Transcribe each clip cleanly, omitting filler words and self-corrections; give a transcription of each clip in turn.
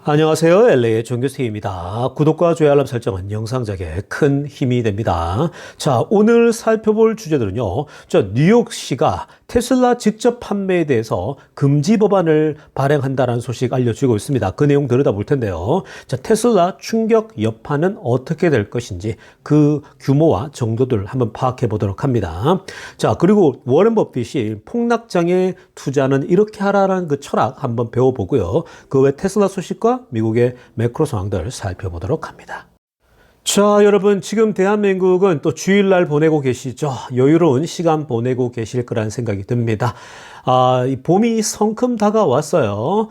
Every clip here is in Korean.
안녕하세요. LA의 정교수입니다. 구독과 좋아요 알람 설정은 영상 제작에 큰 힘이 됩니다. 자, 오늘 살펴볼 주제들은요. 뉴욕시가 테슬라 직접 판매에 대해서 금지 법안을 발행한다는 소식 알려주고 있습니다. 그 내용 들여다볼 텐데요. 자, 테슬라 충격 여파는 어떻게 될 것인지 그 규모와 정도들 한번 파악해 보도록 합니다. 자, 그리고 워렌 버핏이 폭락장에 투자는 이렇게 하라는 그 철학 한번 배워보고요. 그 외 테슬라 소식과 미국의 매크로 상황들 살펴보도록 합니다. 자, 여러분, 지금 대한민국은 또 주일날 보내고 계시죠? 여유로운 시간 보내고 계실 거라는 생각이 듭니다. 이 봄이 성큼 다가왔어요.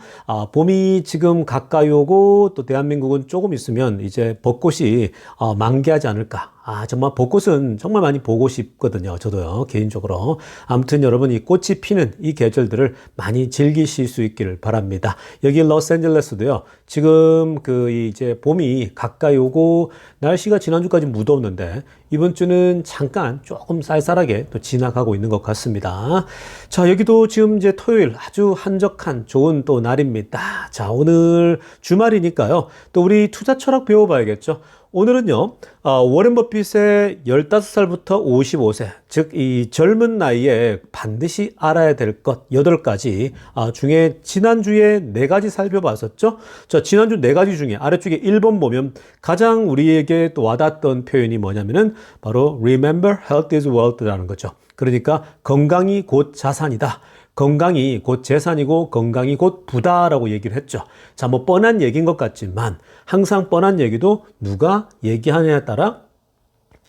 봄이 지금 가까이 오고 또 대한민국은 조금 있으면 이제 벚꽃이 만개하지 않을까. 정말 벚꽃은 정말 많이 보고 싶거든요. 저도요, 개인적으로. 아무튼 여러분, 이 꽃이 피는 이 계절들을 많이 즐기실 수 있기를 바랍니다. 여기 로스앤젤레스도요, 지금 이제 봄이 가까이 오고 날씨가 지난주까지 무더웠는데 이번 주는 잠깐 조금 쌀쌀하게 또 지나가고 있는 것 같습니다. 자, 여기도 지금 이제 토요일 아주 한적한 좋은 또 날입니다. 자, 오늘 주말이니까요. 또 우리 투자 철학 배워봐야겠죠. 오늘은요, 워렌 버핏의 15살부터 55세, 즉, 이 젊은 나이에 반드시 알아야 될 것 8가지 중에 지난주에 4가지 살펴봤었죠? 자, 지난주 4가지 중에 아래쪽에 1번 보면 가장 우리에게 또 와닿았던 표현이 뭐냐면은 바로 Remember, health is wealth라는 거죠. 그러니까 건강이 곧 자산이다. 건강이 곧 재산이고 건강이 곧 부다라고 얘기를 했죠. 자, 뭐 뻔한 얘기인 것 같지만 항상 뻔한 얘기도 누가 얘기하느냐에 따라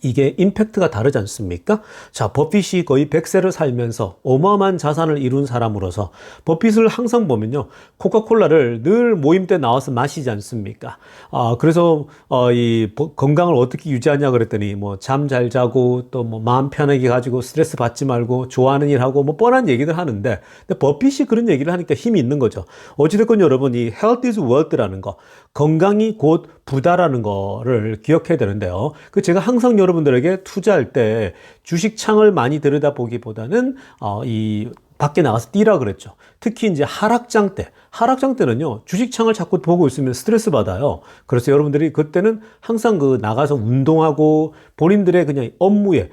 이게 임팩트가 다르지 않습니까? 자, 버핏이 거의 100세를 살면서 어마어마한 자산을 이룬 사람으로서 버핏을 항상 보면요, 코카콜라를 늘 모임 때 나와서 마시지 않습니까? 그래서 건강을 어떻게 유지하냐 그랬더니 뭐 잠 잘 자고 또 뭐 마음 편하게 가지고 스트레스 받지 말고 좋아하는 일 하고 뭐 뻔한 얘기들 하는데, 근데 버핏이 그런 얘기를 하니까 힘이 있는 거죠. 어찌됐건 여러분, 이 health is wealth라는 거, 건강이 곧 부다라는 거를 기억해야 되는데요. 제가 항상 여러분들에게 투자할 때 주식 창을 많이 들여다보기보다는 이 밖에 나가서 뛰라 그랬죠. 특히 이제 하락장 때는요, 주식창을 자꾸 보고 있으면 스트레스 받아요. 그래서 여러분들이 그때는 항상 나가서 운동하고 본인들의 그냥 업무에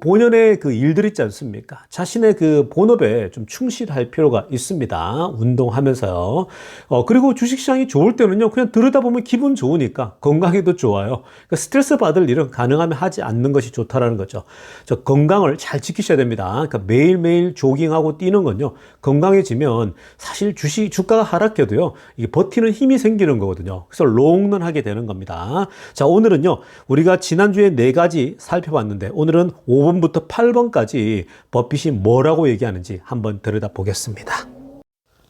본연의 그 일들 있지 않습니까? 자신의 그 본업에 좀 충실할 필요가 있습니다. 운동하면서요. 그리고 주식시장이 좋을 때는요, 그냥 들여다보면 기분 좋으니까 건강에도 좋아요. 그러니까 스트레스 받을 일은 가능하면 하지 않는 것이 좋다라는 거죠. 건강을 잘 지키셔야 됩니다. 그러니까 매일매일 조깅하고 뛰는 건요, 건강해지면 사실 주가가 하락해도요, 이게 버티는 힘이 생기는 거거든요. 그래서 롱런 하게 되는 겁니다. 자, 오늘은요, 우리가 지난주에 4가지 살펴봤는데 오늘은 5번부터 8번까지 버핏이 뭐라고 얘기하는지 한번 들여다보겠습니다.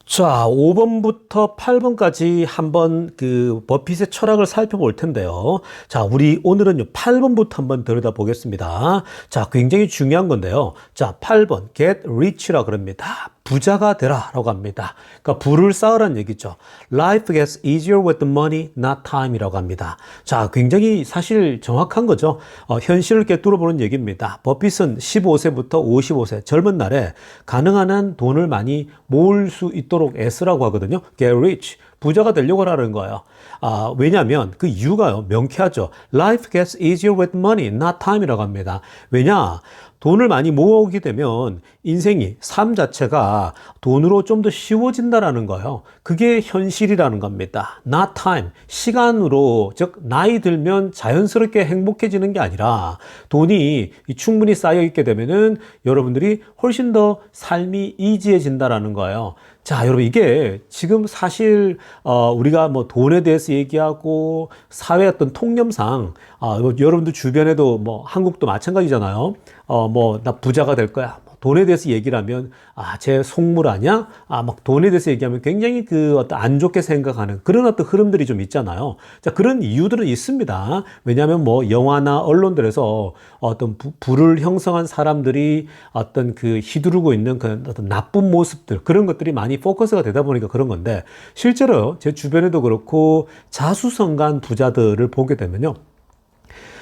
자, 5번부터 8번까지 한번 버핏의 철학을 살펴볼 텐데요. 자, 우리 오늘은요, 8번부터 한번 들여다보겠습니다. 자, 굉장히 중요한 건데요. 자, 8번, get rich라 그럽니다. 부자가 되라 라고 합니다. 그러니까 부를 쌓으라는 얘기죠. Life gets easier with the money, not time 이라고 합니다. 자, 굉장히 사실 정확한 거죠. 현실을 꿰뚫어보는 얘기입니다. 버핏은 15세부터 55세 젊은 날에 가능한 한 돈을 많이 모을 수 있도록 애쓰라고 하거든요. Get rich. 부자가 되려고 하라는 거예요. 왜냐하면 그 이유가요, 명쾌하죠. Life gets easier with money, not time 이라고 합니다. 왜냐? 돈을 많이 모으게 되면 인생이, 삶 자체가 돈으로 좀 더 쉬워진다라는 거예요. 그게 현실이라는 겁니다. Not time, 시간으로, 즉 나이 들면 자연스럽게 행복해지는 게 아니라 돈이 충분히 쌓여 있게 되면은 여러분들이 훨씬 더 삶이 이지해진다라는 거예요. 자, 여러분, 이게 지금 사실 우리가 뭐 돈에 대해서 얘기하고 사회 어떤 통념상 여러분들 주변에도 뭐 한국도 마찬가지잖아요. 나 부자가 될 거야. 돈에 대해서 얘기를 하면, 쟤 속물 아냐? 막 돈에 대해서 얘기하면 굉장히 어떤 안 좋게 생각하는 그런 어떤 흐름들이 좀 있잖아요. 자, 그런 이유들은 있습니다. 왜냐하면 뭐 영화나 언론들에서 어떤 부를 형성한 사람들이 어떤 휘두르고 있는 그런 어떤 나쁜 모습들, 그런 것들이 많이 포커스가 되다 보니까 그런 건데, 실제로 제 주변에도 그렇고 자수성가한 부자들을 보게 되면요,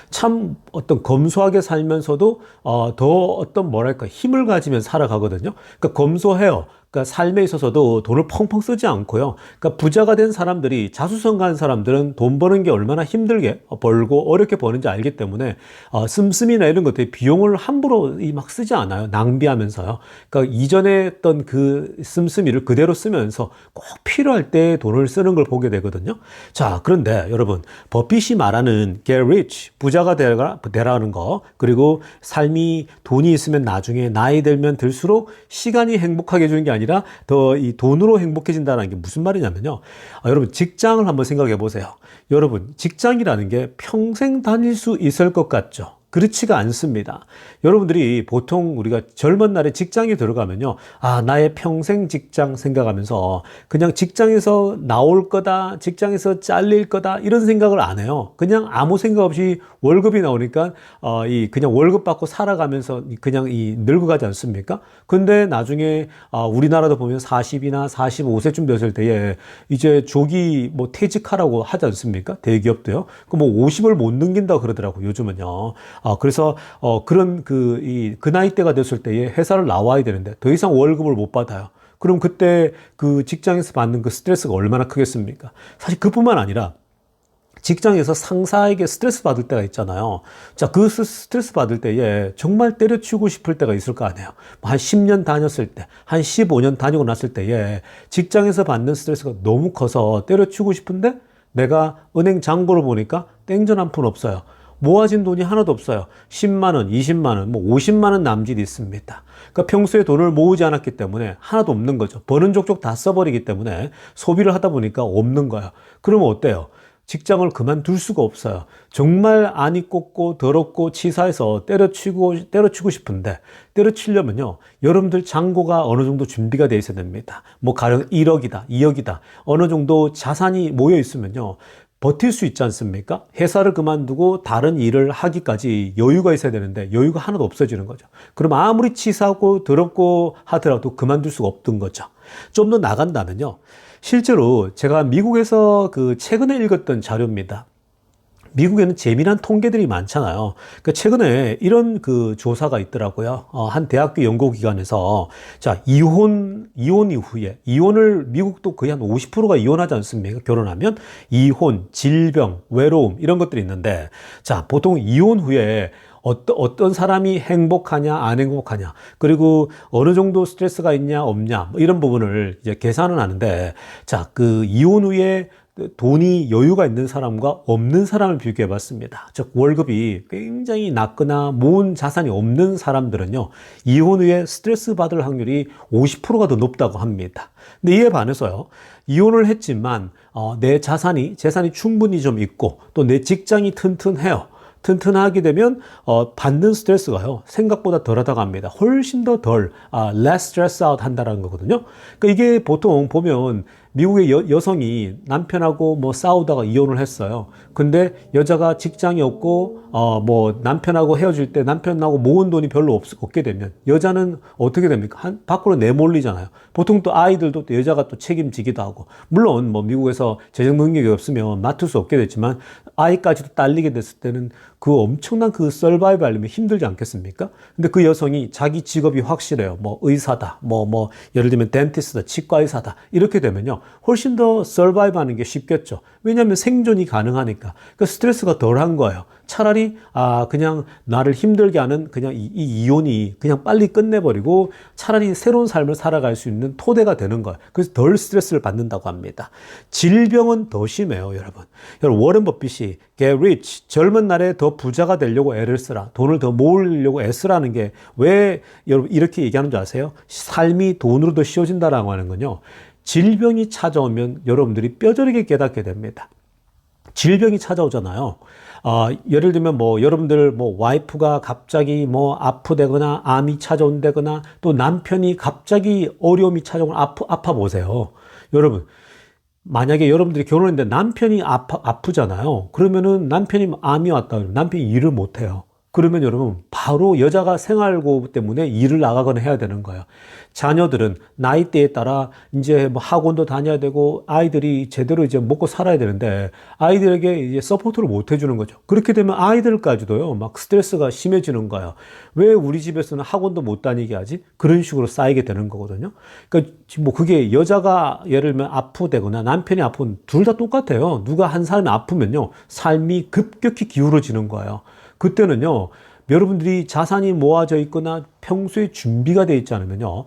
참 어떤 검소하게 살면서도 더 어떤 뭐랄까 힘을 가지면 살아가거든요. 그러니까 검소해요. 그러니까 삶에 있어서도 돈을 펑펑 쓰지 않고요. 그러니까 부자가 된 사람들이 자수성가한 사람들은 돈 버는 게 얼마나 힘들게 벌고 어렵게 버는지 알기 때문에 씀씀이나 이런 것들이 비용을 함부로 막 쓰지 않아요. 낭비하면서요. 그러니까 이전에 했던 그 씀씀이를 그대로 쓰면서 꼭 필요할 때 돈을 쓰는 걸 보게 되거든요. 자, 그런데 여러분, 버핏이 말하는 get rich, 부자가 되라는 거, 그리고 삶이 돈이 있으면 나중에 나이 들면 들수록 시간이 행복하게 해주는 게 아니라 더 이 돈으로 행복해진다는 게 무슨 말이냐면요. 여러분, 직장을 한번 생각해 보세요. 여러분, 직장이라는 게 평생 다닐 수 있을 것 같죠? 그렇지가 않습니다. 여러분들이 보통 우리가 젊은 날에 직장에 들어가면요. 나의 평생 직장 생각하면서 그냥 직장에서 나올 거다, 직장에서 잘릴 거다, 이런 생각을 안 해요. 그냥 아무 생각 없이 월급이 나오니까, 그냥 월급 받고 살아가면서 그냥 늙어가지 않습니까? 근데 나중에, 우리나라도 보면 40이나 45세쯤 됐을 때에 이제 조기 뭐 퇴직하라고 하지 않습니까? 대기업도요. 그 뭐 50을 못 넘긴다 그러더라고, 요즘은요. 그래서 그런 그 나이대가 됐을 때에 회사를 나와야 되는데 더 이상 월급을 못 받아요. 그럼 그때 그 직장에서 받는 그 스트레스가 얼마나 크겠습니까? 사실 그뿐만 아니라 직장에서 상사에게 스트레스 받을 때가 있잖아요. 자, 그 스트레스 받을 때에 정말 때려치우고 싶을 때가 있을 거 아니에요. 한 10년 다녔을 때, 한 15년 다니고 났을 때에 직장에서 받는 스트레스가 너무 커서 때려치우고 싶은데 내가 은행 잔고를 보니까 땡전 한 푼 없어요. 모아진 돈이 하나도 없어요. 10만 원, 20만 원, 뭐 50만 원 남짓 있습니다. 그러니까 평소에 돈을 모으지 않았기 때문에 하나도 없는 거죠. 버는 족족 다 써버리기 때문에 소비를 하다 보니까 없는 거예요. 그러면 어때요? 직장을 그만둘 수가 없어요. 정말 안이 꼽고 더럽고 치사해서 때려치고 싶은데, 때려치려면요, 여러분들 잔고가 어느 정도 준비가 돼 있어야 됩니다. 뭐 가령 1억이다, 2억이다, 어느 정도 자산이 모여 있으면요, 버틸 수 있지 않습니까? 회사를 그만두고 다른 일을 하기까지 여유가 있어야 되는데 여유가 하나도 없어지는 거죠. 그럼 아무리 치사하고 더럽고 하더라도 그만둘 수가 없던 거죠. 좀 더 나간다면요. 실제로 제가 미국에서 그 최근에 읽었던 자료입니다. 미국에는 재미난 통계들이 많잖아요. 그러니까 최근에 이런 그 조사가 있더라고요. 한 대학교 연구기관에서 자, 이혼 이후에 이혼을 미국도 거의 한 50%가 이혼하지 않습니까? 결혼하면 이혼, 질병, 외로움 이런 것들이 있는데 자, 보통 이혼 후에 어떤 사람이 행복하냐, 안 행복하냐, 그리고 어느 정도 스트레스가 있냐, 없냐, 뭐 이런 부분을 이제 계산을 하는데, 자, 그 이혼 후에 돈이 여유가 있는 사람과 없는 사람을 비교해 봤습니다. 즉, 월급이 굉장히 낮거나 모은 자산이 없는 사람들은요, 이혼 후에 스트레스 받을 확률이 50%가 더 높다고 합니다. 근데 이에 반해서요, 이혼을 했지만, 내 재산이 충분히 좀 있고, 또 내 직장이 튼튼해요. 튼튼하게 되면 받는 스트레스가요 생각보다 덜하다고 합니다. 훨씬 더 less stress out 한다는 거거든요. 그러니까 이게 보통 보면 미국의 여성이 남편하고 뭐 싸우다가 이혼을 했어요. 근데 여자가 직장이 없고 뭐 남편하고 헤어질 때 남편하고 모은 돈이 별로 없게 되면 여자는 어떻게 됩니까? 밖으로 내몰리잖아요. 보통 또 아이들도 또 여자가 또 책임지기도 하고, 물론 뭐 미국에서 재정 능력이 없으면 맡을 수 없게 됐지만 아이까지도 딸리게 됐을 때는 그 엄청난 그 서바이벌 하려면 힘들지 않겠습니까? 근데 그 여성이 자기 직업이 확실해요. 뭐 의사다, 뭐 예를 들면 덴티스트다, 치과 의사다, 이렇게 되면요 훨씬 더 서바이벌 하는 게 쉽겠죠. 왜냐하면 생존이 가능하니까. 그 스트레스가 덜한 거예요. 차라리 그냥 나를 힘들게 하는 그냥 이 이혼이 그냥 빨리 끝내버리고 차라리 새로운 삶을 살아갈 수 있는 토대가 되는 거예요. 그래서 덜 스트레스를 받는다고 합니다. 질병은 더 심해요, 여러분. 워런 버핏이 get rich, 젊은 날에 더 부자가 되려고 애를 쓰라, 돈을 더 모으려고 애쓰라는 게 왜 여러분 이렇게 얘기하는 줄 아세요? 삶이 돈으로 더 쉬워진다라고 하는 건요, 질병이 찾아오면 여러분들이 뼈저리게 깨닫게 됩니다. 질병이 찾아오잖아요. 예를 들면 뭐 여러분들 뭐 와이프가 갑자기 뭐 아프다거나 암이 찾아온다거나 또 남편이 갑자기 어려움이 찾아오면 아파 보세요. 여러분, 만약에 여러분들이 결혼했는데 남편이 아프잖아요. 그러면은 남편이 암이 왔다 그러면 남편이 일을 못 해요. 그러면 여러분 바로 여자가 생활고 때문에 일을 나가거나 해야 되는 거예요. 자녀들은 나이대에 따라 이제 뭐 학원도 다녀야 되고 아이들이 제대로 이제 먹고 살아야 되는데 아이들에게 이제 서포트를 못 해주는 거죠. 그렇게 되면 아이들까지도요 막 스트레스가 심해지는 거예요. 왜 우리 집에서는 학원도 못 다니게 하지? 그런 식으로 쌓이게 되는 거거든요. 그러니까 뭐 그게 여자가 예를 들면 아프되거나 남편이 아픈 둘 다 똑같아요. 누가 한 사람이 아프면요 삶이 급격히 기울어지는 거예요. 그때는요 여러분들이 자산이 모아져 있거나 평소에 준비가 되어 있지 않으면요,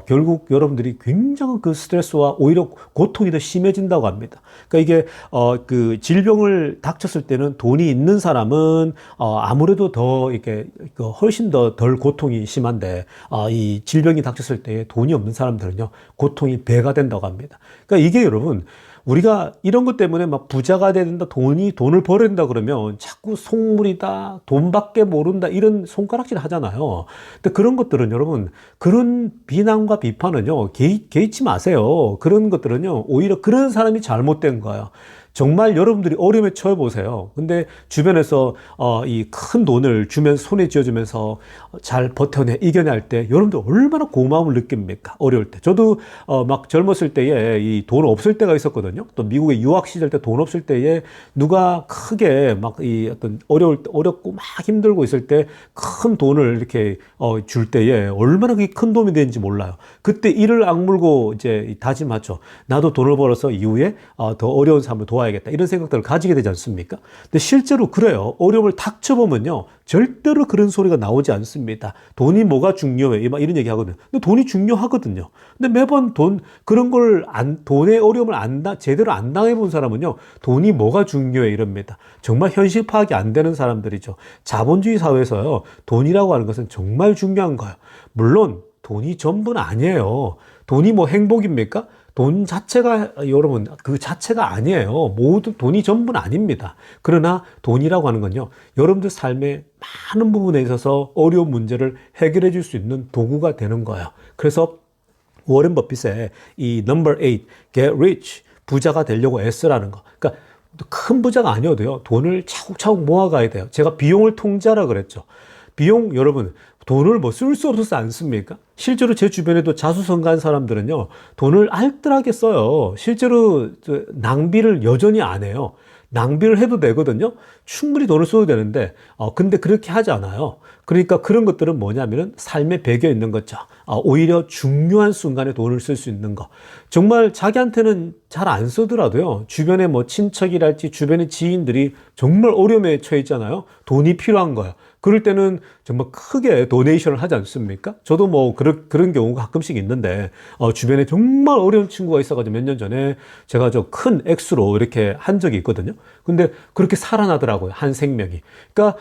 결국 여러분들이 굉장한 그 스트레스와 오히려 고통이 더 심해진다고 합니다. 그러니까 이게, 그 질병을 닥쳤을 때는 돈이 있는 사람은, 아무래도 더 이렇게, 훨씬 더 덜 고통이 심한데, 이 질병이 닥쳤을 때 돈이 없는 사람들은요, 고통이 배가 된다고 합니다. 그러니까 이게 여러분, 우리가 이런 것 때문에 막 부자가 돼야 된다, 돈을 벌어야 된다 그러면 자꾸 속물이다, 돈밖에 모른다, 이런 손가락질 하잖아요. 근데 그런 것들은 여러분, 그런 비난과 비판은요, 개의치 마세요. 그런 것들은요, 오히려 그런 사람이 잘못된 거예요. 정말 여러분들이 어려움에 처해보세요. 근데 주변에서 이 큰 돈을 손에 쥐어주면서 잘 버텨내 이겨낼 때 여러분들 얼마나 고마움을 느낍니까? 어려울 때. 저도 막 젊었을 때에 이 돈 없을 때가 있었거든요. 또 미국에 유학 시절 때 돈 없을 때에 누가 크게 막 이 어떤 어렵고 막 힘들고 있을 때 큰 돈을 이렇게 줄 때에 얼마나 그게 큰 도움이 되는지 몰라요. 그때 이를 악물고 이제 다짐하죠. 나도 돈을 벌어서 이후에 더 어려운 사람을 도와야겠다. 이런 생각들을 가지게 되지 않습니까? 근데 실제로 그래요. 어려움을 닥쳐보면요. 절대로 그런 소리가 나오지 않습니다. 돈이 뭐가 중요해? 이런 얘기 하거든요. 근데 돈이 중요하거든요. 근데 매번 돈의 어려움을 제대로 안 당해본 사람은요. 돈이 뭐가 중요해? 이럽니다. 정말 현실 파악이 안 되는 사람들이죠. 자본주의 사회에서요. 돈이라고 하는 것은 정말 중요한 거예요. 물론 돈이 전부는 아니에요. 돈이 뭐 행복입니까? 돈 자체가 여러분 그 자체가 아니에요. 모두 돈이 전부는 아닙니다. 그러나 돈이라고 하는 건요. 여러분들 삶의 많은 부분에 있어서 어려운 문제를 해결해 줄 수 있는 도구가 되는 거예요. 그래서 워렌 버핏의 이 넘버 8, get rich, 부자가 되려고 애쓰라는 거. 그러니까 큰 부자가 아니어도요. 돈을 차곡차곡 모아가야 돼요. 제가 비용을 통제하라 그랬죠. 비용 여러분 돈을 뭐 쓸 수 없어서 안 씁니까? 실제로 제 주변에도 자수성가한 사람들은요 돈을 알뜰하게 써요. 실제로 낭비를 여전히 안 해요. 낭비를 해도 되거든요. 충분히 돈을 써도 되는데 근데 그렇게 하지 않아요. 그러니까 그런 것들은 뭐냐면은 삶에 배겨 있는 거죠. 오히려 중요한 순간에 돈을 쓸 수 있는 거. 정말 자기한테는 잘 안 쓰더라도요. 주변에 뭐 친척이랄지 주변의 지인들이 정말 어려움에 처해 있잖아요. 돈이 필요한 거예요. 그럴 때는 정말 크게 도네이션을 하지 않습니까? 저도 뭐 그런 경우가 가끔씩 있는데 주변에 정말 어려운 친구가 있어가지고 몇 년 전에 제가 저 큰 액수로 이렇게 한 적이 있거든요. 근데 그렇게 살아나더라고요. 한 생명이. 그러니까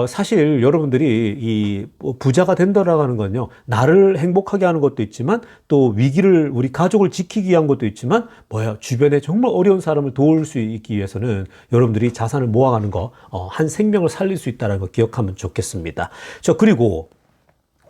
사실 여러분들이 이 부자가 된다라고 하는 건요. 나를 행복하게 하는 것도 있지만 또 우리 가족을 지키기 위한 것도 있지만 주변에 정말 어려운 사람을 도울 수 있기 위해서는 여러분들이 자산을 모아가는 거, 한 생명을 살릴 수 있다는 거 기억하면 좋겠습니다. 자, 그리고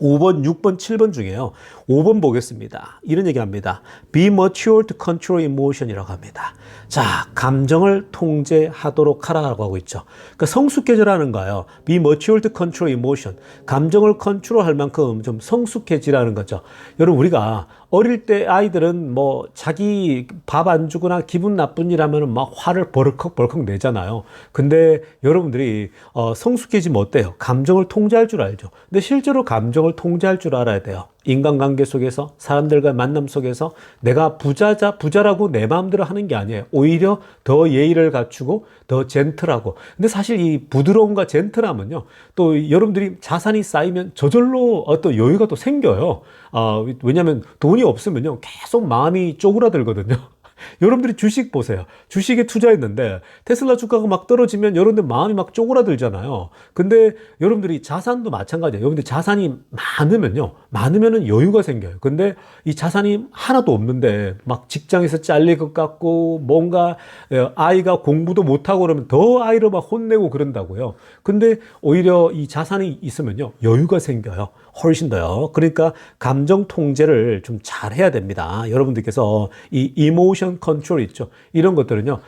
5번, 6번, 7번 중에요. 5번 보겠습니다. 이런 얘기 합니다. Be mature to control emotion이라고 합니다. 자, 감정을 통제하도록 하라고 하고 있죠. 그러니까 성숙해지라는 거예요. Be mature to control emotion. 감정을 컨트롤할 만큼 좀 성숙해지라는 거죠. 여러분, 우리가 어릴 때 아이들은 뭐 자기 밥 안 주거나 기분 나쁜 일 하면은 막 화를 벌컥벌컥 내잖아요. 근데 여러분들이 성숙해지면 어때요? 감정을 통제할 줄 알죠. 근데 실제로 감정을 통제할 줄 알아야 돼요. 인간관계 속에서 사람들과의 만남 속에서 내가 부자라고 내 마음대로 하는 게 아니에요. 오히려 더 예의를 갖추고 더 젠틀하고. 근데 사실 이 부드러움과 젠틀함은요. 또 여러분들이 자산이 쌓이면 저절로 어떤 여유가 또 생겨요. 왜냐하면 돈이 없으면요. 계속 마음이 쪼그라들거든요. 여러분들이 주식 보세요. 주식에 투자했는데 테슬라 주가가 막 떨어지면 여러분들 마음이 막 쪼그라들잖아요. 근데 여러분들이 자산도 마찬가지예요. 여러분들 자산이 많으면은 여유가 생겨요. 근데 이 자산이 하나도 없는데 막 직장에서 잘릴 것 같고 뭔가 아이가 공부도 못하고 그러면 더 아이를 막 혼내고 그런다고요. 근데 오히려 이 자산이 있으면요. 여유가 생겨요. 훨씬 더요. 그러니까 감정 통제를 좀 잘 해야 됩니다. 여러분들께서 이 이모션 인플레이션 컨트롤 있죠. 이런 것들은요,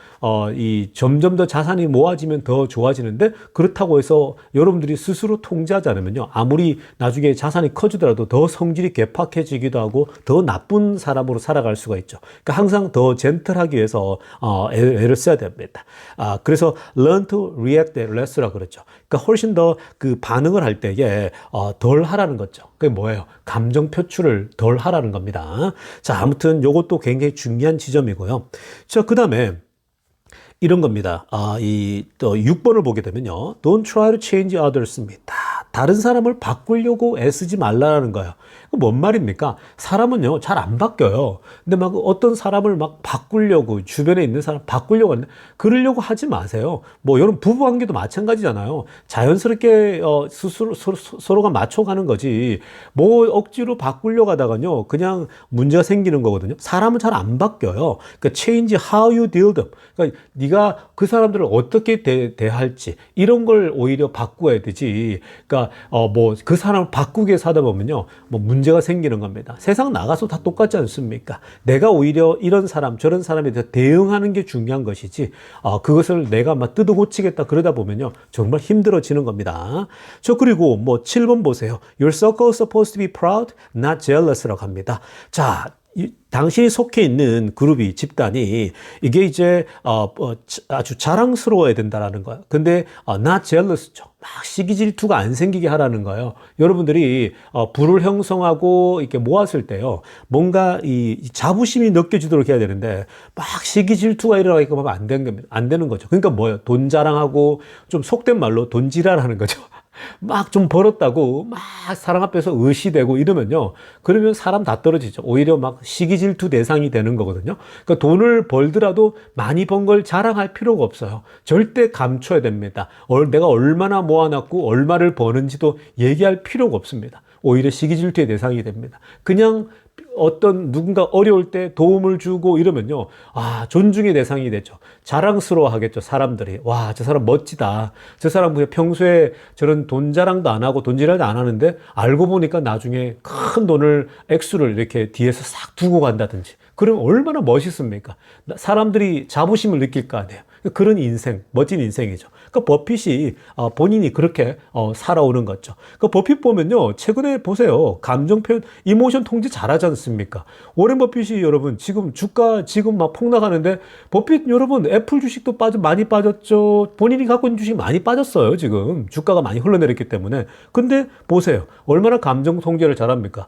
이 점점 더 자산이 모아지면 더 좋아지는데 그렇다고 해서 여러분들이 스스로 통제하지 않으면요, 아무리 나중에 자산이 커지더라도 더 성질이 괴팍해지기도 하고 더 나쁜 사람으로 살아갈 수가 있죠. 그러니까 항상 더 젠틀하기 위해서 애를 써야 됩니다. 그래서 learn to react less라고 그러죠. 그러니까 훨씬 더 그 반응을 할 때에 덜 하라는 거죠. 그게 뭐예요? 감정 표출을 덜 하라는 겁니다. 자, 아무튼 요것도 굉장히 중요한 지점이고요. 자, 그 다음에 이런 겁니다. 또 6번을 보게 되면요. Don't try to change others입니다. 다른 사람을 바꾸려고 애쓰지 말라는 거예요. 뭔 말입니까? 사람은요, 잘 안 바뀌어요. 근데 막 어떤 사람을 막 바꾸려고, 주변에 있는 사람 바꾸려고 하는데, 그러려고 하지 마세요. 뭐, 여러분, 부부 관계도 마찬가지잖아요. 자연스럽게, 서로가 맞춰가는 거지. 뭐, 억지로 바꾸려고 하다가요, 그냥 문제가 생기는 거거든요. 사람은 잘 안 바뀌어요. 그러니까, change how you deal them. 그러니까, 네가 그 사람들을 어떻게 대할지, 이런 걸 오히려 바꾸어야 되지. 그러니까, 그 사람을 바꾸게 사다 보면요, 문제가 생기는 겁니다. 세상 나가서 다 똑같지 않습니까? 내가 오히려 이런 사람, 저런 사람에 대해서 대응하는 게 중요한 것이지, 그것을 내가 막 뜯어고치겠다 그러다 보면요, 정말 힘들어지는 겁니다. 그리고 7번 보세요. Your circle is supposed to be proud, not jealous라고 합니다. 자, 당신이 속해 있는 그룹이, 집단이, 이게 이제, 아주 자랑스러워야 된다라는 거예요. 근데, not jealous죠. 막 시기 질투가 안 생기게 하라는 거예요. 여러분들이, 부를 형성하고 이렇게 모았을 때요, 뭔가 이 자부심이 느껴지도록 해야 되는데, 막 시기 질투가 일어나게끔 하면 안 되는 거죠. 그러니까 뭐예요? 돈 자랑하고, 좀 속된 말로 돈지랄하는 거죠. 막 좀 벌었다고 막 사람 앞에서 의시되고 이러면요, 그러면 사람 다 떨어지죠. 오히려 막 시기 질투 대상이 되는 거거든요. 그러니까 돈을 벌더라도 많이 번 걸 자랑할 필요가 없어요. 절대 감춰야 됩니다. 내가 얼마나 모아놨고 얼마를 버는지도 얘기할 필요가 없습니다. 오히려 시기 질투의 대상이 됩니다. 그냥 어떤 누군가 어려울 때 도움을 주고 이러면요, 존중의 대상이 되죠. 자랑스러워 하겠죠, 사람들이. 와, 저 사람 멋지다. 저 사람 그냥 평소에 저런 돈 자랑도 안 하고 돈지랄도 안 하는데 알고 보니까 나중에 큰 돈을, 액수를 이렇게 뒤에서 싹 두고 간다든지. 그럼 얼마나 멋있습니까? 사람들이 자부심을 느낄 거 아니에요. 그런 인생, 멋진 인생이죠. 그러니까 버핏이 본인이 그렇게 살아오는 거죠. 그 버핏 보면요, 최근에 보세요. 감정 표현, 이모션 통제 잘하지 않습니까? 워렌 버핏이 여러분 지금 주가 지금 막 폭락하는데, 버핏 여러분 애플 주식도 많이 빠졌죠. 본인이 갖고 있는 주식 많이 빠졌어요. 지금 주가가 많이 흘러내렸기 때문에. 근데 보세요, 얼마나 감정 통제를 잘합니까?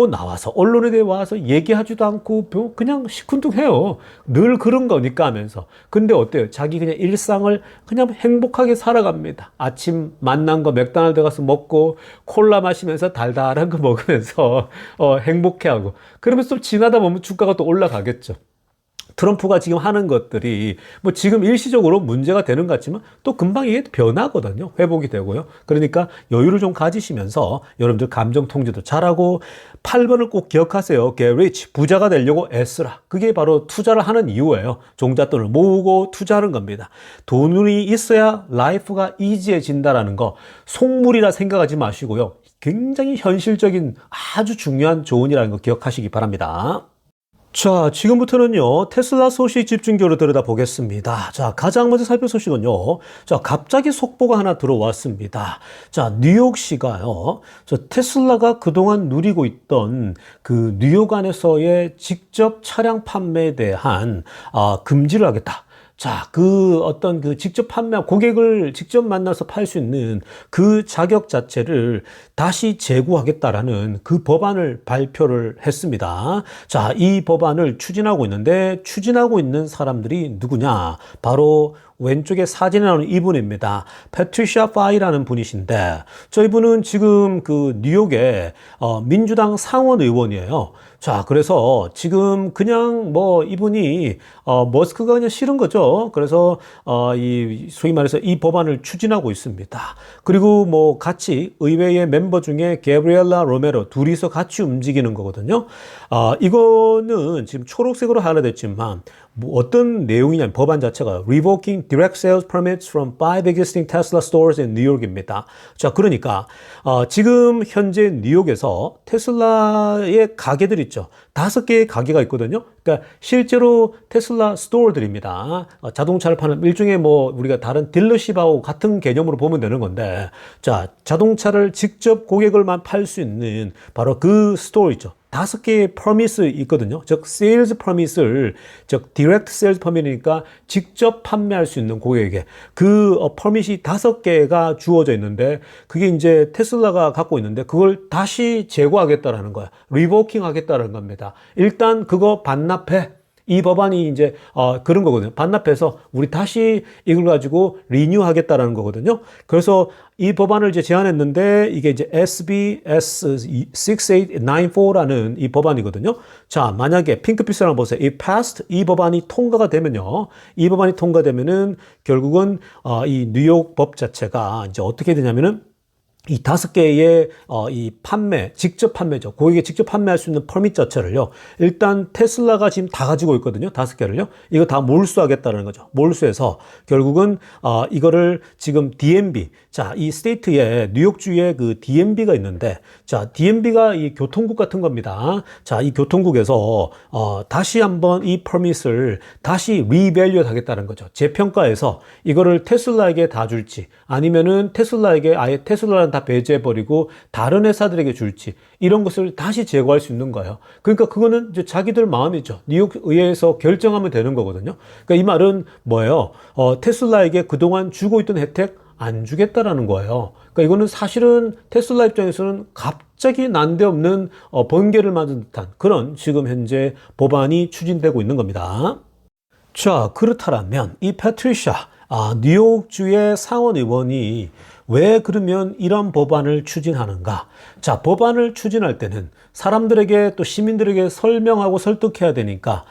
나와서 언론에 대해 와서 얘기하지도 않고 그냥 시큰둥해요. 늘 그런 거니까 하면서. 근데 어때요? 자기 그냥 일상을 그냥 행복하게 살아갑니다. 아침 만난 거 맥도날드 가서 먹고 콜라 마시면서 달달한 거 먹으면서 행복해하고, 그러면서 좀 지나다 보면 주가가 또 올라가겠죠. 트럼프가 지금 하는 것들이 지금 일시적으로 문제가 되는 것 같지만 또 금방 이게 변하거든요. 회복이 되고요. 그러니까 여유를 좀 가지시면서 여러분들 감정 통제도 잘하고, 8번을 꼭 기억하세요. Get rich. 부자가 되려고 애쓰라. 그게 바로 투자를 하는 이유예요. 종잣돈을 모으고 투자하는 겁니다. 돈이 있어야 라이프가 이지해진다라는 거 속물이라 생각하지 마시고요. 굉장히 현실적인 아주 중요한 조언이라는 거 기억하시기 바랍니다. 자, 지금부터는요, 테슬라 소식 집중적으로 들여다보겠습니다. 자, 가장 먼저 살펴볼 소식은요, 자, 갑자기 속보가 하나 들어왔습니다. 자, 뉴욕시가요, 테슬라가 그동안 누리고 있던 그 뉴욕 안에서의 직접 차량 판매에 대한 금지를 하겠다. 자, 어떤 직접 고객을 직접 만나서 팔 수 있는 그 자격 자체를 다시 제고하겠다라는 그 법안을 발표를 했습니다. 자, 이 법안을 추진하고 있는 사람들이 누구냐? 바로 왼쪽에 사진에 나오는 이분입니다. 패트리샤 파이라는 분이신데, 저희분은 지금 뉴욕의 민주당 상원 의원이에요. 자, 그래서 지금 그냥 이분이 머스크가 그냥 싫은 거죠. 그래서 소위 말해서 이 법안을 추진하고 있습니다. 그리고 같이 의회의 멤버 중에 게브리엘라 로메로 둘이서 같이 움직이는 거거든요. 이거는 지금 초록색으로 하나 됐지만 뭐 어떤 내용이냐면 법안 자체가 revoking direct sales permits from 5 existing Tesla stores in New York입니다. 자, 그러니까 지금 현재 뉴욕에서 테슬라의 가게들 있죠. 5개의 가게가 있거든요. 그러니까 실제로 테슬라 스토어들입니다. 자동차를 파는 일종의 뭐 우리가 다른 딜러십하고 같은 개념으로 보면 되는 건데, 자, 자동차를 직접 고객을만 팔 수 있는 바로 그 스토어 있죠. 5개의 퍼밋이 있거든요. 즉, 세일즈 퍼밋을, 즉, 디렉트 세일즈 퍼밋이니까 직접 판매할 수 있는 고객에게 그 퍼밋이 5개가 주어져 있는데, 그게 이제 테슬라가 갖고 있는데, 그걸 다시 제거하겠다라는 거야. 리보킹 하겠다라는 겁니다. 일단 그거 반납해. 이 법안이 이제 그런 거거든요. 반납해서 우리 다시 이걸 가지고 리뉴하겠다라는 거거든요. 그래서 이 법안을 이제 제안했는데 이게 이제 SBS 6894라는 이 법안이거든요. 자, 만약에 핑크빛을 한번 보세요. 이 passed, 이 법안이 통과가 되면요. 이 법안이 통과되면은 결국은 이 뉴욕 법 자체가 이제 어떻게 되냐면은 이 5개의 이 판매, 직접 판매죠. 고객이 직접 판매할 수 있는 퍼밋 자체를요. 일단 테슬라가 지금 다 가지고 있거든요. 5개를요. 이거 다 몰수하겠다는 거죠. 몰수해서 결국은 이거를 지금 DMV, 자, 이 스테이트에 뉴욕주에 그 DMV가 있는데, 자, DMV가 이 교통국 같은 겁니다. 자, 이 교통국에서 다시 한번 이 퍼밋을 다시 리밸류에 하겠다는 거죠. 재평가해서 이거를 테슬라에게 다 줄지, 아니면은 테슬라에게 아예 테슬라는 다 배제해버리고 다른 회사들에게 줄지, 이런 것을 다시 제거할 수 있는 거예요. 그러니까 그거는 이제 자기들 마음이죠. 뉴욕 의회에서 결정하면 되는 거거든요. 그러니까 이 말은 뭐예요? 테슬라에게 그동안 주고 있던 혜택 안 주겠다라는 거예요. 그러니까 이거는 사실은 테슬라 입장에서는 갑자기 난데없는 번개를 맞은 듯한 그런 지금 현재 법안이 추진되고 있는 겁니다. 자, 그렇다면 이 패트리샤, 뉴욕주의 상원 의원이 왜 그러면 이런 법안을 추진하는가? 자, 법안을 추진할 때는 사람들에게 또 시민들에게 설명하고 설득해야 되니까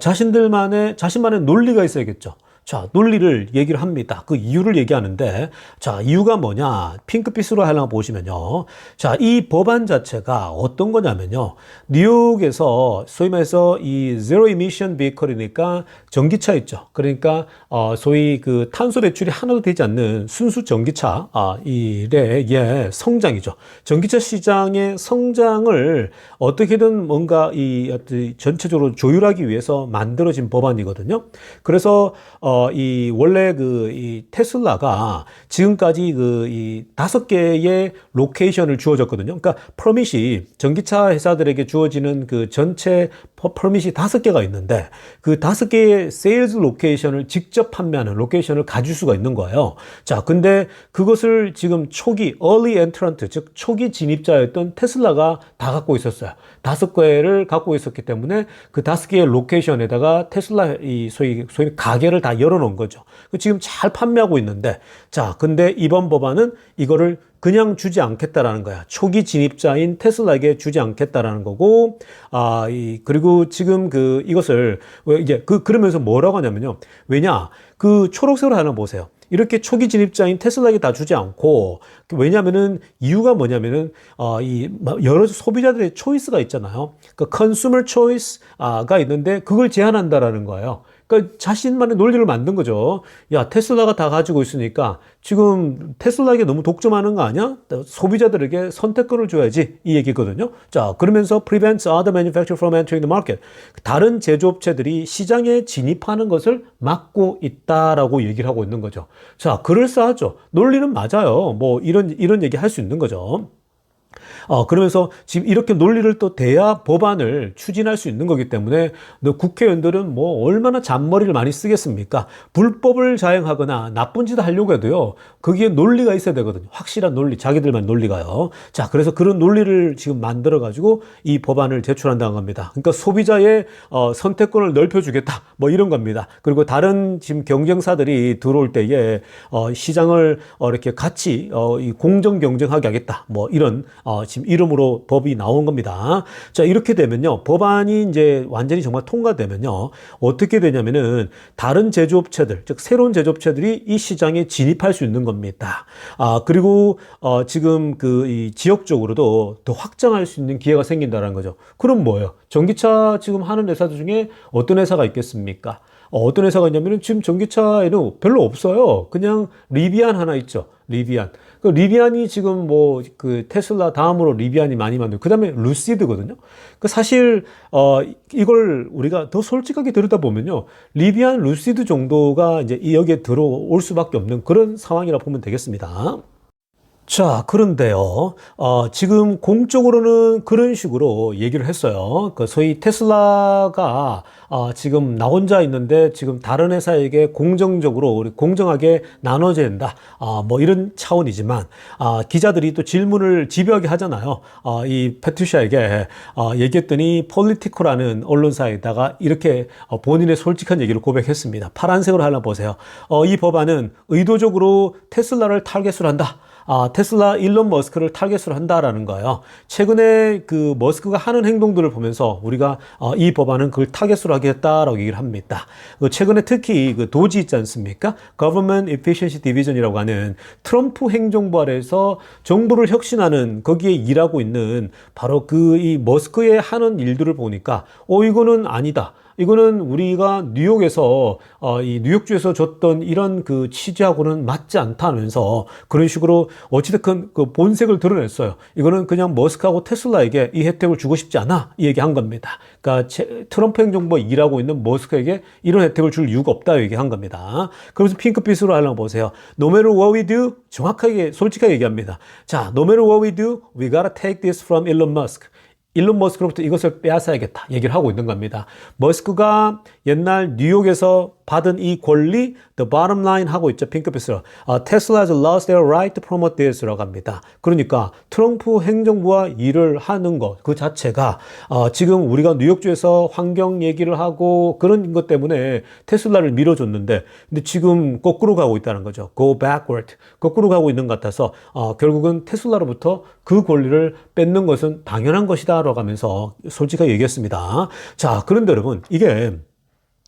자신만의 논리가 있어야겠죠. 자, 논리를 얘기를 합니다. 그 이유를 얘기하는데, 자, 이유가 뭐냐? 핑크빛으로 하나 보시면요. 자, 이 법안 자체가 어떤 거냐면요. 뉴욕에서 소위 말해서 이 Zero Emission Vehicle이니까 전기차 있죠. 그러니까, 소위 그 탄소 배출이 하나도 되지 않는 순수 전기차, 일의 성장이죠. 전기차 시장의 성장을 어떻게든 뭔가 전체적으로 조율하기 위해서 만들어진 법안이거든요. 그래서, 이 원래 이 테슬라가 지금까지 이 5개의 로케이션을 주어졌거든요. 그러니까 퍼밋이 전기차 회사들에게 주어지는 그 전체 퍼밋이 5개가 있는데 그 5개의 세일즈 로케이션을 직접 판매하는 로케이션을 가질 수가 있는 거예요. 자, 근데 그것을 지금 초기 early entrant, 즉 초기 진입자였던 테슬라가 다 갖고 있었어요. 5개를 갖고 있었기 때문에 그 5개의 로케이션에다가 테슬라 소위 가게를 다 열어놓은 거죠. 지금 잘 판매하고 있는데, 자, 근데 이번 법안은 이거를 그냥 주지 않겠다라는 거야. 초기 진입자인 테슬라에게 주지 않겠다라는 거고, 그리고 지금 이것을, 그러면서 뭐라고 하냐면요. 왜냐? 그 초록색으로 하나 보세요. 이렇게 초기 진입자인 테슬라에게 다 주지 않고, 왜냐면은, 이유가 뭐냐면은, 여러 소비자들의 초이스가 있잖아요. 그 컨슈머 초이스가 있는데, 그걸 제한한다라는 거예요. 그러니까 자신만의 논리를 만든 거죠. 야, 테슬라가 다 가지고 있으니까 지금 테슬라에게 너무 독점하는 거 아니야? 소비자들에게 선택권을 줘야지, 이 얘기거든요. 자, 그러면서 prevents other manufacturers from entering the market. 다른 제조업체들이 시장에 진입하는 것을 막고 있다라고 얘기를 하고 있는 거죠. 자, 그럴싸하죠. 논리는 맞아요. 뭐 이런 얘기 할 수 있는 거죠. 그러면서 지금 이렇게 논리를 또 대야 법안을 추진할 수 있는 거기 때문에 국회의원들은 뭐 얼마나 잔머리를 많이 쓰겠습니까? 불법을 자행하거나 나쁜 짓을 하려고 해도요, 거기에 논리가 있어야 되거든요. 확실한 논리, 자기들만 논리가요. 자, 그래서 그런 논리를 지금 만들어가지고 이 법안을 제출한다는 겁니다. 그러니까 소비자의 선택권을 넓혀주겠다, 뭐 이런 겁니다. 그리고 다른 지금 경쟁사들이 들어올 때에 시장을 이렇게 같이 공정 경쟁하게 하겠다, 뭐 이런 지금 이름으로 법이 나온 겁니다. 자, 이렇게 되면요. 법안이 이제 완전히 정말 통과되면요. 어떻게 되냐면은 다른 제조업체들, 즉 새로운 제조업체들이 이 시장에 진입할 수 있는 겁니다. 그리고 지금 이 지역적으로도 더 확장할 수 있는 기회가 생긴다는 거죠. 그럼 뭐예요? 전기차 지금 하는 회사들 중에 어떤 회사가 있겠습니까? 어떤 회사가 있냐면은 지금 전기차에는 별로 없어요. 그냥 리비안 하나 있죠. 리비안. 그 리비안이 지금 뭐 그 테슬라 다음으로 리비안이 많이 만들고 그다음에 루시드거든요. 그 사실 이걸 우리가 더 솔직하게 들여다보면요. 리비안, 루시드 정도가 이제 여기에 들어올 수밖에 없는 그런 상황이라 보면 되겠습니다. 자, 그런데요, 지금 공적으로는 그런 식으로 얘기를 했어요. 그 소위 테슬라가 지금 나 혼자 있는데 지금 다른 회사에게 공정적으로, 우리 공정하게 나눠져야 된다. 뭐 이런 차원이지만, 기자들이 또 질문을 집요하게 하잖아요. 이 패트리샤에게 얘기했더니 폴리티코라는 언론사에다가 이렇게 본인의 솔직한 얘기를 고백했습니다. 파란색으로 하나 보세요. 이 법안은 의도적으로 테슬라를 타겟으로 한다. 테슬라 일론 머스크를 타겟으로 한다라는 거예요. 최근에 그 머스크가 하는 행동들을 보면서 우리가 이 법안은 그걸 타겟으로 하겠다라고 얘기를 합니다. 최근에 특히 그 도지 있지 않습니까? Government Efficiency Division이라고 하는 트럼프 행정부 아래에서 정부를 혁신하는 거기에 일하고 있는 바로 이 머스크의 하는 일들을 보니까 이거는 아니다. 이거는 우리가 뉴욕에서 이 뉴욕주에서 줬던 이런 그 취지하고는 맞지 않다면서 그런 식으로 어찌됐건 그 본색을 드러냈어요. 이거는 그냥 머스크하고 테슬라에게 이 혜택을 주고 싶지 않아 이 얘기한 겁니다. 그러니까 트럼프 행정부가 일하고 있는 머스크에게 이런 혜택을 줄 이유가 없다 얘기한 겁니다. 그래서 핑크빛으로 하려고 보세요. No matter what we do, 정확하게 솔직하게 얘기합니다. 자, no matter what we do, we gotta take this from Elon Musk. 일론 머스크로부터 이것을 빼앗아야겠다 얘기를 하고 있는 겁니다. 머스크가 옛날 뉴욕에서 받은 이 권리, the bottom line 하고 있죠. 핑크빛으로. Tesla has lost their right to promote this라고 합니다. 그러니까 트럼프 행정부와 일을 하는 것, 그 자체가 지금 우리가 뉴욕주에서 환경 얘기를 하고 그런 것 때문에 테슬라를 밀어줬는데 근데 지금 거꾸로 가고 있다는 거죠. Go backward. 거꾸로 가고 있는 것 같아서 결국은 테슬라로부터 그 권리를 뺏는 것은 당연한 것이다 라고 하면서 솔직하게 얘기했습니다. 자, 그런데 여러분 이게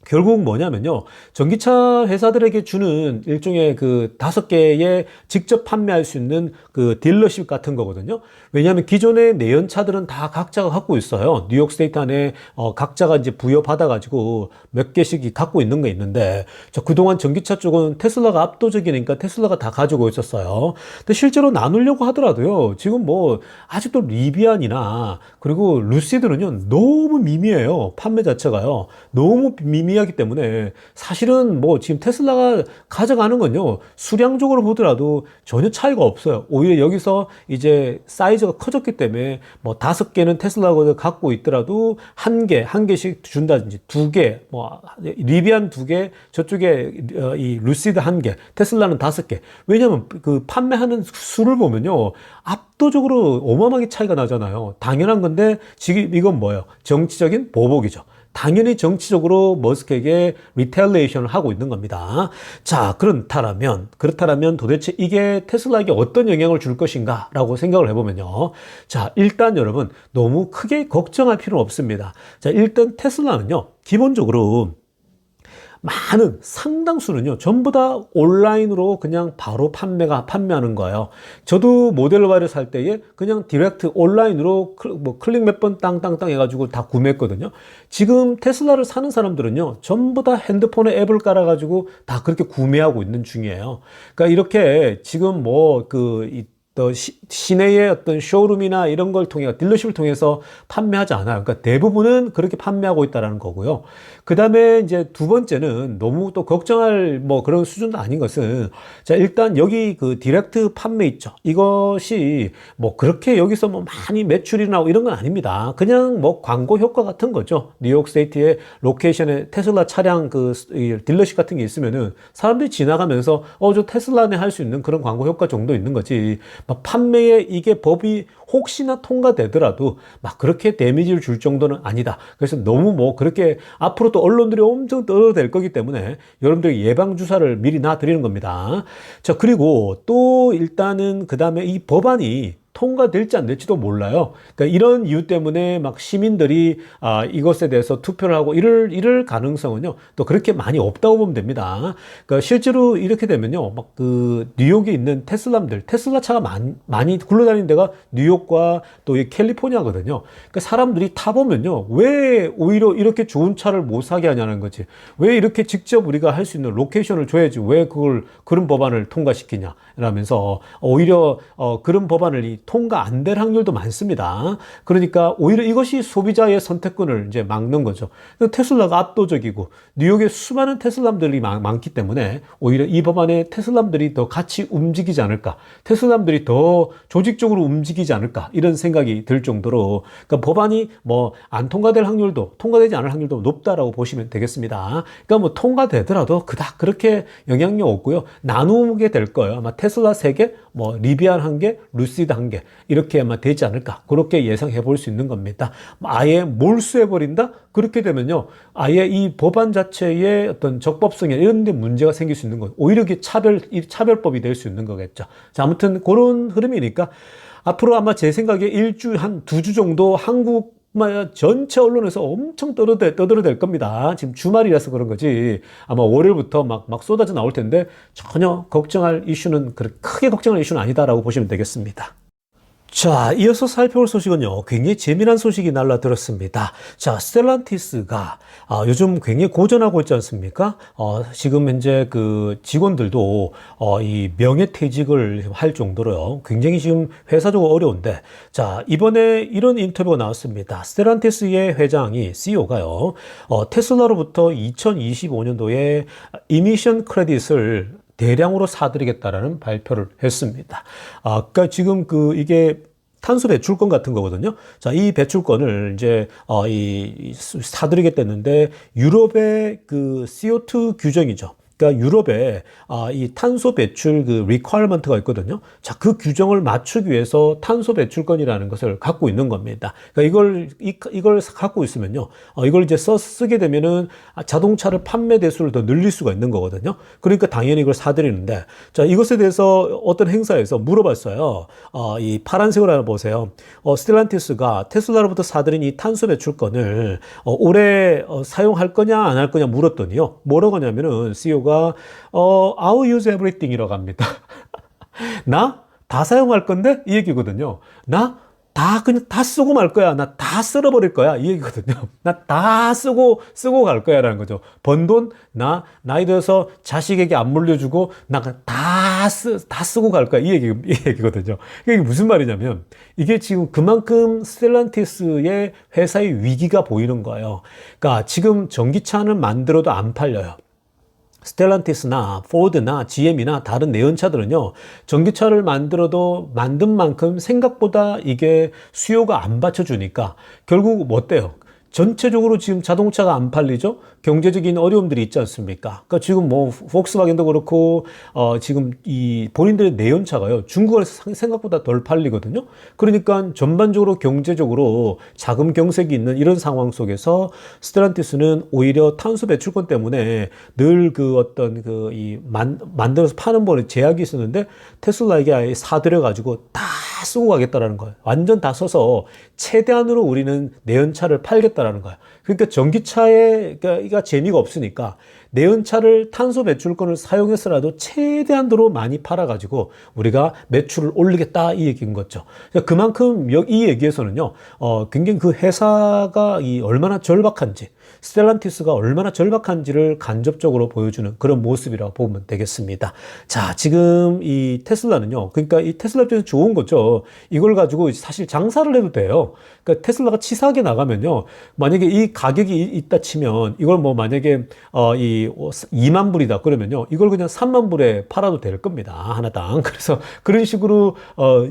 결국 뭐냐면요. 전기차 회사들에게 주는 일종의 그 5개의 직접 판매할 수 있는 그 딜러십 같은 거거든요. 왜냐하면 기존의 내연차들은 다 각자가 갖고 있어요. 뉴욕 스테이트 안에 각자가 이제 부여받아가지고 몇 개씩 갖고 있는 게 있는데 그동안 전기차 쪽은 테슬라가 압도적이니까 테슬라가 다 가지고 있었어요. 근데 실제로 나누려고 하더라도요. 지금 뭐 아직도 리비안이나 그리고 루시드는요. 너무 미미해요. 판매 자체가요. 너무 미미하기 때문에 사실은 뭐 지금 테슬라가 가져가는 건요. 수량적으로 보더라도 전혀 차이가 없어요. 오히려 여기서 이제 사이즈가 커졌기 때문에 뭐 5개는 테슬라가 갖고 있더라도 한 개씩 준다든지 2개, 뭐 리비안 2개, 저쪽에 이 루시드 1개, 테슬라는 5개. 왜냐하면 그 판매하는 수를 보면요. 압도적으로 어마어마하게 차이가 나잖아요. 당연한 건데 지금 이건 뭐예요? 정치적인 보복이죠. 당연히 정치적으로 머스크에게 리텔레이션을 하고 있는 겁니다. 자, 그렇다면 도대체 이게 테슬라에게 어떤 영향을 줄 것인가 라고 생각을 해보면요. 자, 일단 여러분 너무 크게 걱정할 필요는 없습니다. 자, 일단 테슬라는요. 기본적으로 많은 상당수는요 전부 다 온라인으로 그냥 바로 판매하는 거예요. 저도 모델 Y를 살 때에 그냥 디렉트 온라인으로 클릭 몇 번 땅땅땅 해가지고 다 구매했거든요. 지금 테슬라를 사는 사람들은요 전부 다 핸드폰에 앱을 깔아가지고 다 그렇게 구매하고 있는 중이에요. 그러니까 이렇게 지금 또 시내의 어떤 쇼룸이나 이런 걸 통해 딜러십을 통해서 판매하지 않아요. 그러니까 대부분은 그렇게 판매하고 있다라는 거고요. 그다음에 이제 두 번째는 너무 또 걱정할 뭐 그런 수준도 아닌 것은 자, 일단 여기 그 디렉트 판매 있죠. 이것이 뭐 그렇게 여기서 뭐 많이 매출이 나오고 이런 건 아닙니다. 그냥 뭐 광고 효과 같은 거죠. 뉴욕 스테이트의 로케이션에 테슬라 차량 그 딜러십 같은 게 있으면은 사람들이 지나가면서 저 테슬라네 할 수 있는 그런 광고 효과 정도 있는 거지. 막 판매에 이게 법이 혹시나 통과되더라도 막 그렇게 데미지를 줄 정도는 아니다. 그래서 너무 뭐 그렇게 앞으로 또 언론들이 엄청 떠들 거기 때문에 여러분들이 예방주사를 미리 놔드리는 겁니다. 자, 그리고 또 일단은 그 다음에 이 법안이 통과될지 안 될지도 몰라요. 그러니까 이런 이유 때문에 막 시민들이 이것에 대해서 투표를 하고 이럴 가능성은요, 또 그렇게 많이 없다고 보면 됩니다. 그러니까 실제로 이렇게 되면요, 막 그 뉴욕에 있는 테슬라 차가 많이 굴러다니는 데가 뉴욕과 또 이 캘리포니아거든요. 그러니까 사람들이 타보면요, 왜 오히려 이렇게 좋은 차를 못 사게 하냐는 거지. 왜 이렇게 직접 우리가 할 수 있는 로케이션을 줘야지 왜 그런 법안을 통과시키냐 라면서 오히려 그런 법안을 통과 안 될 확률도 많습니다. 그러니까 오히려 이것이 소비자의 선택권을 이제 막는 거죠. 테슬라가 압도적이고 뉴욕에 수많은 테슬라들이 많기 때문에 오히려 이 법안에 테슬라들이 더 같이 움직이지 않을까, 테슬라들이 더 조직적으로 움직이지 않을까 이런 생각이 들 정도로, 그러니까 법안이 뭐 안 통과될 확률도, 통과되지 않을 확률도 높다라고 보시면 되겠습니다. 그러니까 뭐 통과되더라도 그닥 그렇게 영향력 없고요. 나누게 될 거예요. 아마 테슬라 3개, 뭐 리비안 1개, 루시드 1개 이렇게 아마 되지 않을까, 그렇게 예상해 볼 수 있는 겁니다. 아예 몰수해 버린다? 그렇게 되면요, 아예 이 법안 자체의 어떤 적법성이 이런 데 문제가 생길 수 있는 거예요. 오히려 이게 차별법이 될 수 있는 거겠죠. 자, 아무튼 그런 흐름이니까 앞으로 아마 제 생각에 한 2주 정도 한국 전체 언론에서 엄청 떠들어댈 겁니다. 지금 주말이라서 그런 거지. 아마 월요일부터 막 쏟아져 나올 텐데 전혀 크게 걱정할 이슈는 아니다라고 보시면 되겠습니다. 자, 이어서 살펴볼 소식은요, 굉장히 재미난 소식이 날라들었습니다. 자, 스텔란티스가 요즘 굉장히 고전하고 있지 않습니까? 지금 현재 그 직원들도 이 명예퇴직을 할 정도로요, 굉장히 지금 회사적으로 어려운데, 자, 이번에 이런 인터뷰가 나왔습니다. 스텔란티스의 회장이, CEO가요, 테슬라로부터 2025년도에 이미션 크레딧을 대량으로 사들이겠다라는 발표를 했습니다. 그러니까 지금 이게 탄소 배출권 같은 거거든요. 자, 이 배출권을 이제 사들이겠다는데 유럽의 그 CO2 규정이죠. 그러니까 유럽에 이 탄소 배출 requirement가 있거든요. 자, 그 규정을 맞추기 위해서 탄소 배출권이라는 것을 갖고 있는 겁니다. 그러니까 이걸 갖고 있으면요, 이걸 이제 쓰게 되면은 자동차를 판매 대수를 더 늘릴 수가 있는 거거든요. 그러니까 당연히 이걸 사들이는데, 자, 이것에 대해서 어떤 행사에서 물어봤어요. 이 파란색으로 하나 보세요. 스텔란티스가 테슬라로부터 사들인 이 탄소 배출권을 올해 사용할 거냐 안 할 거냐 물었더니요, 뭐라고 하냐면은 CEO가 I'll use everything이라고 합니다. 나 다 사용할 건데 이 얘기거든요. 그냥 다 쓰고 말 거야. 나 다 쓸어버릴 거야. 이 얘기거든요. 나 다 쓰고 갈 거야. 라는 거죠. 번 돈, 나이 들어서 자식에게 안 물려주고, 다 쓰고 갈 거야. 이 얘기거든요. 이게 무슨 말이냐면, 이게 지금 그만큼 스텔란티스의 회사의 위기가 보이는 거예요. 그러니까 지금 전기차는 만들어도 안 팔려요. 스텔란티스나 포드나 GM이나 다른 내연차들은요, 전기차를 만들어도 만든 만큼 생각보다 이게 수요가 안 받쳐주니까 결국 뭐 어때요? 전체적으로 지금 자동차가 안 팔리죠? 경제적인 어려움들이 있지 않습니까? 그러니까 지금 뭐 폭스바겐도 그렇고 지금 이 본인들의 내연차가요, 중국에서 생각보다 덜 팔리거든요. 그러니까 전반적으로 경제적으로 자금 경색이 있는 이런 상황 속에서 스텔란티스는 오히려 탄소 배출권 때문에 늘 만들어서 파는 번에 제약이 있었는데 테슬라에게 아예 사들여 가지고 다 쓰고 가겠다라는 거예요. 완전 다 써서 최대한으로 우리는 내연차를 팔겠다라는 거예요. 그러니까 전기차가 재미가 없으니까 내연차를 탄소 배출권을 사용해서라도 최대한으로 많이 팔아가지고 우리가 매출을 올리겠다, 이 얘기인 거죠. 그만큼 이 얘기에서는요, 굉장히 그 회사가 얼마나 절박한지, 스텔란티스가 얼마나 절박한지를 간접적으로 보여주는 그런 모습이라고 보면 되겠습니다. 자, 지금 이 테슬라는요, 그러니까 이 테슬라 입장에서 좋은 거죠. 이걸 가지고 사실 장사를 해도 돼요. 그러니까 테슬라가 치사하게 나가면요, 만약에 이 가격이 있다 치면 이걸 뭐 만약에 2만 불이다 그러면요, 이걸 그냥 3만 불에 팔아도 될 겁니다. 하나당. 그래서 그런 식으로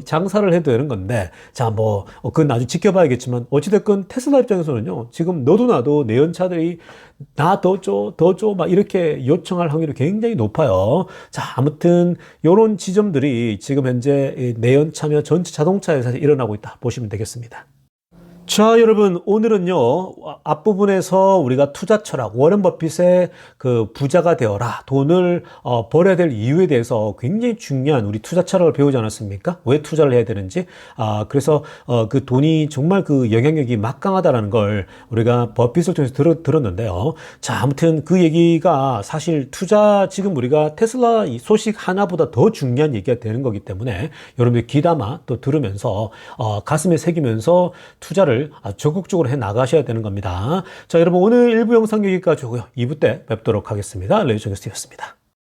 장사를 해도 되는 건데, 자, 뭐 그건 나중에 지켜봐야겠지만 어찌됐건 테슬라 입장에서는요, 지금 너도 나도 내연차들이 나 더 줘 막 이렇게 요청할 확률이 굉장히 높아요. 자, 아무튼 이런 지점들이 지금 현재 내연차며 전체 자동차 회사에서 일어나고 있다 보시면 되겠습니다. 자, 여러분, 오늘은요, 앞부분에서 우리가 투자 철학, 워렌 버핏의 그 부자가 되어라, 돈을 벌어야 될 이유에 대해서 굉장히 중요한 우리 투자 철학을 배우지 않았습니까? 왜 투자를 해야 되는지. 그래서 그 돈이 정말 그 영향력이 막강하다라는 걸 우리가 버핏을 통해서 들었는데요. 자, 아무튼 그 얘기가 사실 투자, 지금 우리가 테슬라 이 소식 하나보다 더 중요한 얘기가 되는 거기 때문에 여러분들 귀담아 또 들으면서 가슴에 새기면서 투자를 적극적으로 해 나가셔야 되는 겁니다. 자, 여러분 오늘 1부 영상 여기까지 오고요. 2부 때 뵙도록 하겠습니다. 레이저 교수였습니다.